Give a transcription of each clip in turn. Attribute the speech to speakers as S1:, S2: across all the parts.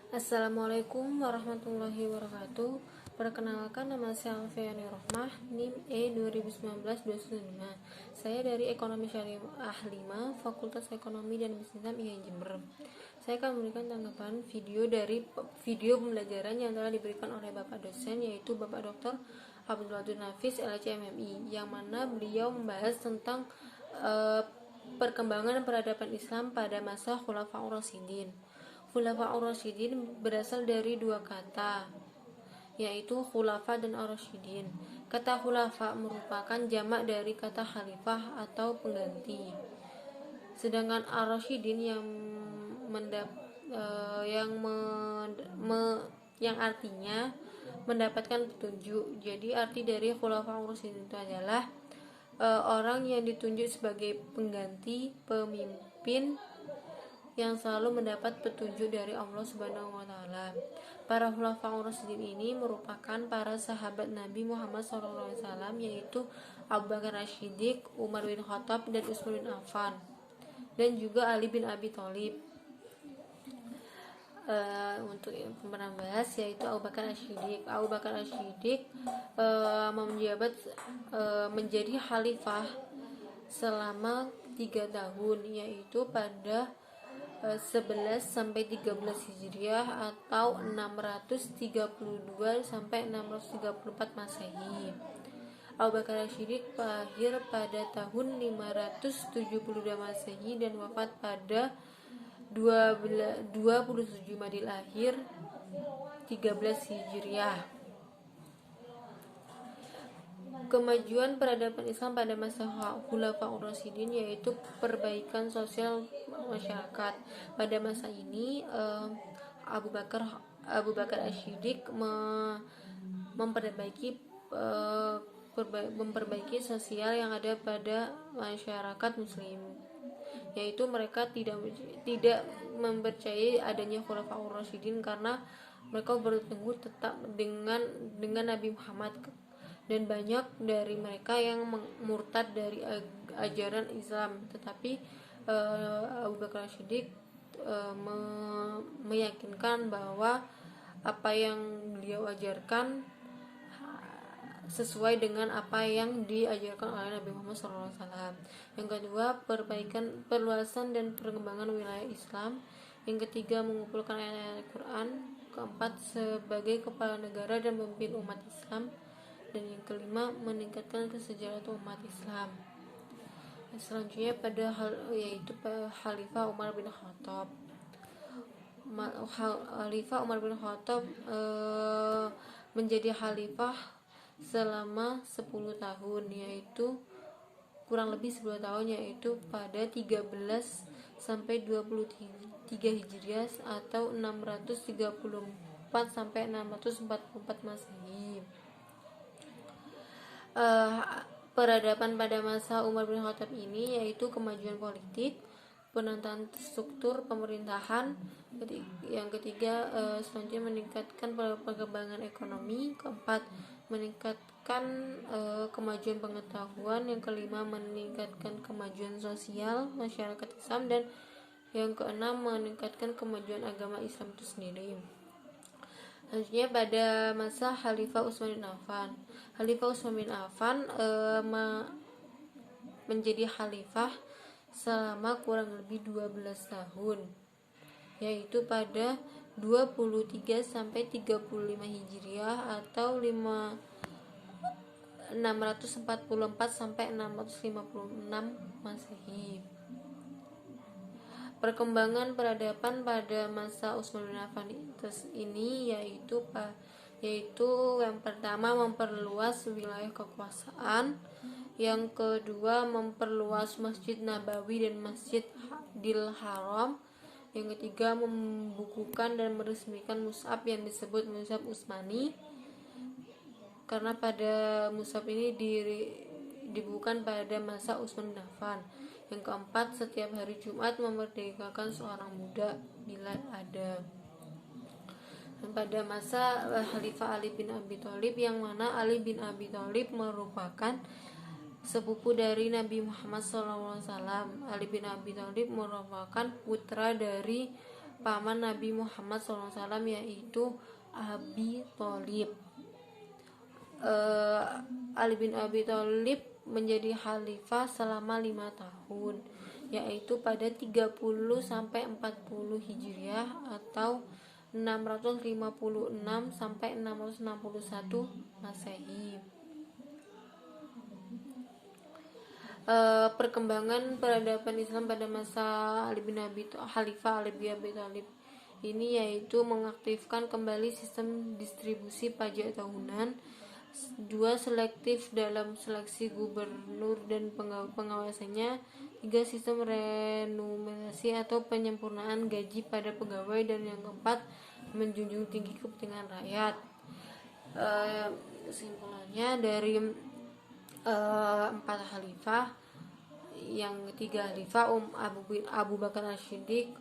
S1: Assalamualaikum warahmatullahi wabarakatuh. Perkenalkan, nama saya Alfiani Rohmah, NIM E2019-295. Saya dari Ekonomi Syariah 5, Fakultas Ekonomi dan Bisnis Islam IAIN Jember. Saya akan memberikan tanggapan video pembelajaran yang telah diberikan oleh Bapak dosen, yaitu Bapak Dr. Abdul Wadud Nafis LCMMI, yang mana beliau membahas tentang perkembangan peradaban Islam pada masa Khulafaur Rasyidin. Khulafaur Rasyidin berasal dari dua kata, yaitu khulafa dan ar-rasyidin. Kata khulafa merupakan jamak dari kata khalifah atau pengganti. Sedangkan ar-rasyidin yang artinya mendapatkan petunjuk. Jadi arti dari khulafaur rasyidin itu adalah orang yang ditunjuk sebagai pengganti pemimpin yang selalu mendapat petunjuk dari Allah Subhanahu wa taala. Para khulafaur rasyidin ini merupakan para sahabat Nabi Muhammad SAW, yaitu Abu Bakar As-Siddiq, Umar bin Khattab, dan Utsman bin Affan, dan juga Ali bin Abi Thalib. Untuk yang pernah bahas, yaitu Abu Bakar As-Siddiq. Abu Bakar As-Siddiq menjabat menjadi khalifah selama 3 tahun, yaitu pada 11 sampai 13 Hijriah atau 632 sampai 634 Masehi. Abu Bakar As-Siddiq lahir pada tahun 572 Masehi dan wafat pada 27 Madil akhir 13 Hijriah. Kemajuan peradaban Islam pada masa Khulafaur Rasyidin yaitu perbaikan sosial masyarakat. Pada masa ini Abu Bakar As-Siddiq memperbaiki sosial yang ada pada masyarakat muslim, yaitu mereka tidak mempercayai adanya Khulafaur Rasyidin karena mereka berteguh tetap dengan Nabi Muhammad, dan banyak dari mereka yang murtad dari ajaran Islam. Tetapi Abu Bakar As-Siddiq meyakinkan bahwa apa yang beliau ajarkan sesuai dengan apa yang diajarkan oleh Nabi Muhammad SAW. Yang kedua, perluasan dan perkembangan wilayah Islam. Yang ketiga, mengumpulkan ayat-ayat Al-Quran. Keempat, sebagai kepala negara dan pemimpin umat Islam. Dan yang kelima, meningkatkan kesejahteraan umat Islam. Selanjutnya yaitu Khalifah Umar bin Khattab. Khalifah Umar bin Khattab menjadi khalifah selama 10 tahun, yaitu kurang lebih 10 tahun, yaitu pada 13 sampai 23 Hijriah atau 634 sampai 644 Masehi. Peradaban pada masa Umar bin Khattab ini yaitu kemajuan politik, penataan struktur pemerintahan. Yang ketiga, selanjutnya meningkatkan perkembangan ekonomi. Keempat, meningkatkan kemajuan pengetahuan. Yang kelima, meningkatkan kemajuan sosial masyarakat Islam. Dan yang keenam, meningkatkan kemajuan agama Islam itu sendiri. Selanjutnya pada masa Khalifah Utsman bin Affan. Khalifah Utsman bin Affan menjadi khalifah selama kurang lebih 12 tahun, yaitu pada 23 sampai 35 Hijriah atau 644 sampai 656 Masehi. Perkembangan peradaban pada masa Utsman bin Affan ini yaitu yang pertama, memperluas wilayah kekuasaan. Yang kedua, memperluas Masjid Nabawi dan Masjidil Haram. Yang ketiga, membukukan dan meresmikan mushaf yang disebut mushaf Utsmani, karena pada mushaf ini dibukukan pada masa Utsman bin Affan. Yang keempat, setiap hari Jumat memerdekakan seorang budak bila ada. Dan pada masa Khalifah Ali bin Abi Thalib, yang mana Ali bin Abi Thalib merupakan sepupu dari Nabi Muhammad SAW. Ali bin Abi Thalib merupakan putra dari paman Nabi Muhammad SAW, yaitu Abi Thalib. Ali bin Abi Thalib menjadi khalifah selama 5 tahun, yaitu pada 30 sampai 40 Hijriah atau 656 sampai 661 Masehi. Perkembangan peradaban Islam pada masa Khalifah Ali bin Abi Thalib ini yaitu mengaktifkan kembali sistem distribusi pajak tahunan, 2 selektif dalam seleksi gubernur dan pengawasannya, 3 sistem remunerasi atau penyempurnaan gaji pada pegawai, dan yang keempat menjunjung tinggi kepentingan rakyat. Kesimpulannya dari 4 khalifah, yang ketiga khalifah Abu Bakar As-Siddiq,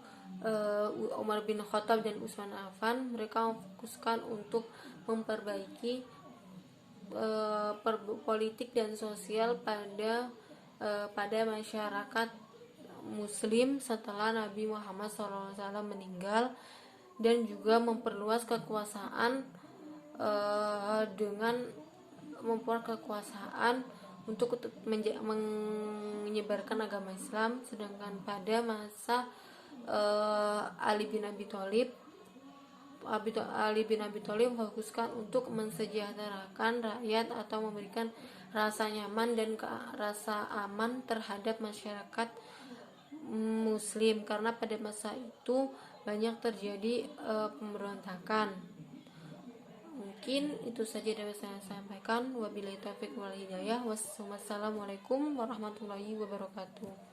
S1: Umar bin Khattab dan Utsman Affan, mereka memfokuskan untuk memperbaiki politik dan sosial pada masyarakat Muslim setelah Nabi Muhammad SAW meninggal, dan juga memperluas kekuasaan untuk menyebarkan agama Islam. Sedangkan pada masa Ali bin Abi Thalib memfokuskan untuk mensejahterakan rakyat atau memberikan rasa nyaman dan rasa aman terhadap masyarakat Muslim, karena pada masa itu banyak terjadi pemberontakan. Mungkin itu saja dapat saya sampaikan. Wabillahi taufiq wal hidayah. Wassalamualaikum warahmatullahi wabarakatuh.